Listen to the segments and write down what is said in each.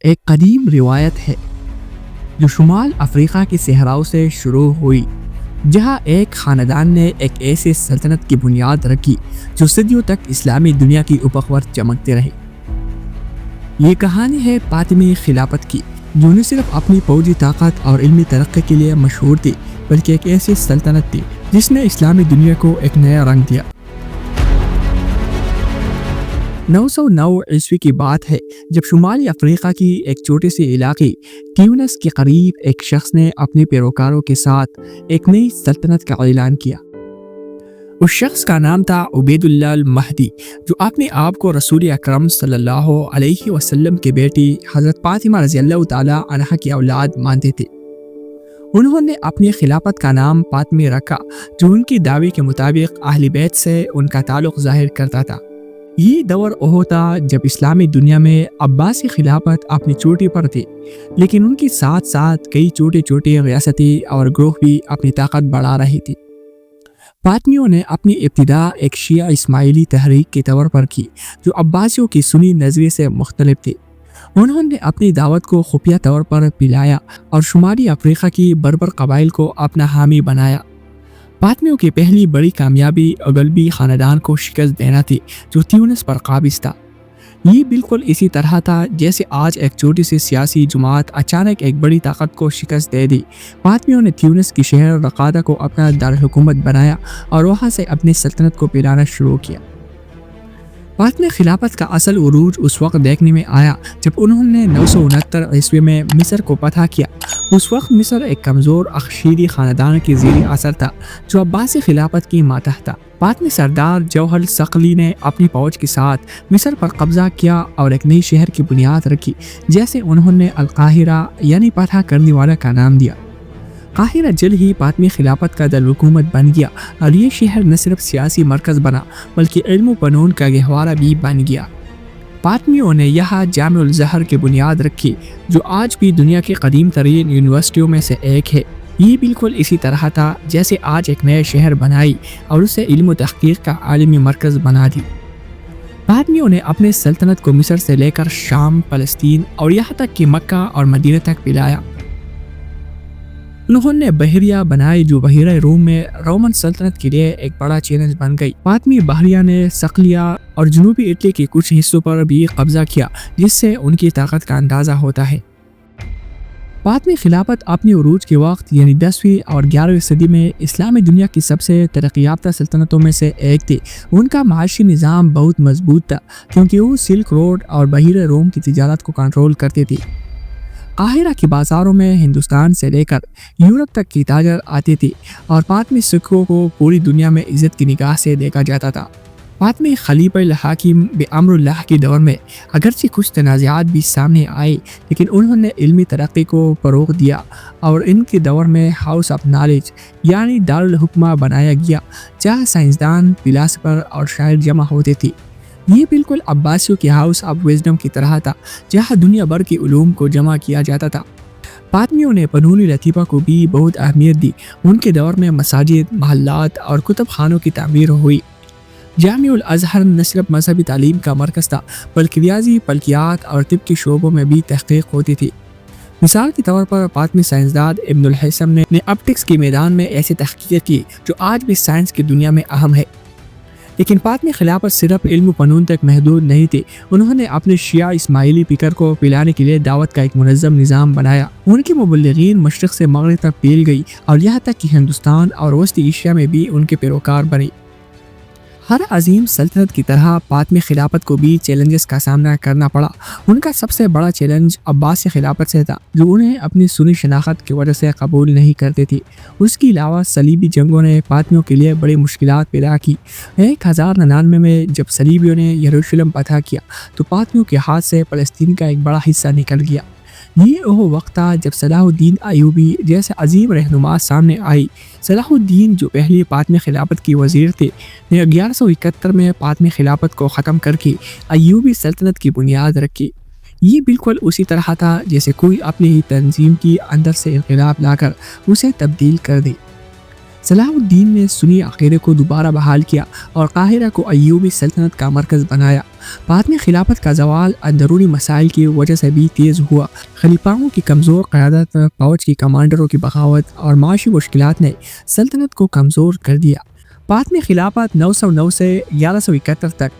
ایک قدیم روایت ہے جو شمال افریقہ کے صحراؤں سے شروع ہوئی، جہاں ایک خاندان نے ایک ایسی سلطنت کی بنیاد رکھی جو صدیوں تک اسلامی دنیا کی افق پر چمکتے رہی۔ یہ کہانی ہے فاطمی خلافت کی، جو نہ صرف اپنی فوجی طاقت اور علمی ترقی کے لیے مشہور تھی، بلکہ ایک ایسی سلطنت تھی جس نے اسلامی دنیا کو ایک نیا رنگ دیا۔ 909 عیسوی کی بات ہے جب شمالی افریقہ کی ایک چھوٹی سی علاقے ٹیونس کے قریب ایک شخص نے اپنے پیروکاروں کے ساتھ ایک نئی سلطنت کا اعلان کیا۔ اس شخص کا نام تھا عبید اللہ المہدی، جو اپنے آپ کو رسول اکرم صلی اللہ علیہ وسلم کی بیٹی حضرت فاطمہ رضی اللہ تعالی عنہا کی اولاد مانتے تھے۔ انہوں نے اپنی خلافت کا نام فاطمی رکھا، جو ان کی دعوی کے مطابق اہل بیت سے ان کا تعلق ظاہر کرتا تھا۔ یہ دور وہ تھا جب اسلامی دنیا میں عباسی خلافت اپنی چوٹی پر تھی، لیکن ان کے ساتھ ساتھ کئی چھوٹے ریاستی اور گروہ بھی اپنی طاقت بڑھا رہی تھی۔ فاطمیوں نے اپنی ابتدا ایک شیعہ اسماعیلی تحریک کے طور پر کی، جو عباسیوں کی سنی نظریے سے مختلف تھی۔ انہوں نے اپنی دعوت کو خفیہ طور پر پھیلایا اور شمالی افریقہ کی بربر قبائل کو اپنا حامی بنایا۔ فاطمیوں کی پہلی بڑی کامیابی اغلبی خاندان کو شکست دینا تھی، جو تیونس پر قابض تھا۔ یہ بالکل اسی طرح تھا جیسے آج ایک چھوٹی سی سیاسی جماعت اچانک ایک بڑی طاقت کو شکست دے دی۔ فاطمیوں نے تیونس کی شہر رقادہ کو اپنا دارالحکومت بنایا اور وہاں سے اپنی سلطنت کو پھیلانا شروع کیا۔ فاطمی خلافت کا اصل عروج اس وقت دیکھنے میں آیا جب انہوں نے 969 عیسوی میں مصر کو فتح کیا۔ اس وقت مصر ایک کمزور اخشیدی خاندان کے زیر اثر تھا، جو عباسی خلافت کی ماتحت تھا۔ فاطمی سردار جوہر ثقلی نے اپنی فوج کے ساتھ مصر پر قبضہ کیا اور ایک نئی شہر کی بنیاد رکھی، جیسے انہوں نے القاہرہ یعنی فتح کرنے والا کا نام دیا۔ قاہرہ جلد ہی فاطمی خلافت کا دارالحکومت بن گیا اور یہ شہر نہ صرف سیاسی مرکز بنا بلکہ علم و فنون کا گہوارہ بھی بن گیا۔ فاطمیوں نے یہاں جامع الازہر کی بنیاد رکھی، جو آج بھی دنیا کی قدیم ترین یونیورسٹیوں میں سے ایک ہے۔ یہ بالکل اسی طرح تھا جیسے آج ایک نئے شہر بنائی اور اسے علم و تحقیق کا عالمی مرکز بنا دی۔ فاطمیوں نے اپنے سلطنت کو مصر سے لے کر شام، فلسطین اور یہاں تک کہ مکہ اور مدینہ تک پھیلایا۔ انہوں نے بحریہ بنائی، جو بحیرہ روم میں رومن سلطنت کے لیے ایک بڑا چیلنج بن گئی۔ فاطمی بحریہ نے صقلیہ اور جنوبی اٹلی کے کچھ حصوں پر بھی قبضہ کیا، جس سے ان کی طاقت کا اندازہ ہوتا ہے۔ فاطمی خلافت اپنی عروج کے وقت یعنی 10ویں اور 11ویں صدی میں اسلامی دنیا کی سب سے ترقی یافتہ سلطنتوں میں سے ایک تھی۔ ان کا معاشی نظام بہت مضبوط تھا کیونکہ وہ سلک روڈ اور بحیرہ روم کی تجارت کو کنٹرول کرتی تھی۔ قاہرہ کی بازاروں میں ہندوستان سے لے کر یورپ تک کی تاجر آتی تھی اور فاطمی سکوں کو پوری دنیا میں عزت کی نگاہ سے دیکھا جاتا تھا۔ فاطمی خلیفہ الحاکم بامر اللہ کے دور میں اگرچہ کچھ تنازعات بھی سامنے آئے، لیکن انہوں نے علمی ترقی کو فروغ دیا اور ان کے دور میں ہاؤس آف نالج یعنی دارالحکمہ بنایا گیا، جہاں سائنسدان، فلاسفر اور شاعر جمع ہوتے تھے۔ یہ بالکل عباسیوں کے ہاؤس آف وزڈم کی طرح تھا، جہاں دنیا بھر کے علوم کو جمع کیا جاتا تھا۔ فاطمیوں نے فنون لطیفہ کو بھی بہت اہمیت دی۔ ان کے دور میں مساجد، محلات اور کتب خانوں کی تعمیر ہوئی۔ جامع الازہر نہ صرف مذہبی تعلیم کا مرکز تھا بلکہ ریاضی، فلکیات اور طب کے شعبوں میں بھی تحقیق ہوتی تھی۔ مثال کے طور پر فاطمی سائنسدان ابن الحسن نے آپٹکس کے میدان میں ایسی تحقیق کی جو آج بھی سائنس کی دنیا میں اہم ہے۔ لیکن فاطمی خلافت صرف علم و فنون تک محدود نہیں تھی۔ انہوں نے اپنے شیعہ اسماعیلی فکر کو پھیلانے کے لیے دعوت کا ایک منظم نظام بنایا۔ ان کے مبلغین مشرق سے مغرب تک پھیل گئی اور یہاں تک کہ ہندوستان اور وسطی ایشیا میں بھی ان کے پیروکار بنے۔ ہر عظیم سلطنت کی طرح فاطمی خلافت کو بھی چیلنجز کا سامنا کرنا پڑا۔ ان کا سب سے بڑا چیلنج عباسی خلافت سے تھا، جو انہیں اپنی سنی شناخت کی وجہ سے قبول نہیں کرتے تھے۔ اس کے علاوہ صلیبی جنگوں نے فاطمیوں کے لیے بڑی مشکلات پیدا کی۔ 1099 میں جب صلیبیوں نے یروشلم فتح کیا تو فاطمیوں کے ہاتھ سے فلسطین کا ایک بڑا حصہ نکل گیا۔ یہ وہ وقت تھا جب صلاح الدین ایوبی جیسے عظیم رہنما سامنے آئی۔ صلاح الدین، جو پہلی فاطمی خلافت کی وزیر تھے، نے 1171 میں فاطمی خلافت کو ختم کر کے ایوبی سلطنت کی بنیاد رکھی۔ یہ بالکل اسی طرح تھا جیسے کوئی اپنی ہی تنظیم کی اندر سے انقلاب لا کر اسے تبدیل کر دے۔ صلاح الدین نے سنی عقیدے کو دوبارہ بحال کیا اور قاہرہ کو ایوبی سلطنت کا مرکز بنایا۔ بعد میں خلافت کا زوال اندرونی مسائل کی وجہ سے بھی تیز ہوا۔ خلیفاؤں کی کمزور قیادت، فوج کی کمانڈروں کی بغاوت اور معاشی مشکلات نے سلطنت کو کمزور کر دیا۔ بعد میں خلافت 909 سے 1171 تک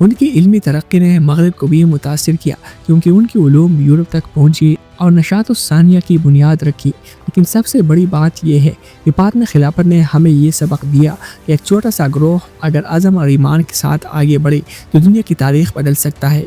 ان کی علمی ترقی نے مغرب کو بھی متاثر کیا، کیونکہ ان کی علوم یورپ تک پہنچی اور نشاط الثانیہ کی بنیاد رکھی۔ لیکن سب سے بڑی بات یہ ہے کہ بعد میں خلافت نے ہمیں یہ سبق دیا کہ ایک چھوٹا سا گروہ اگر عزم اور ایمان کے ساتھ آگے بڑھے تو دنیا کی تاریخ بدل سکتا ہے۔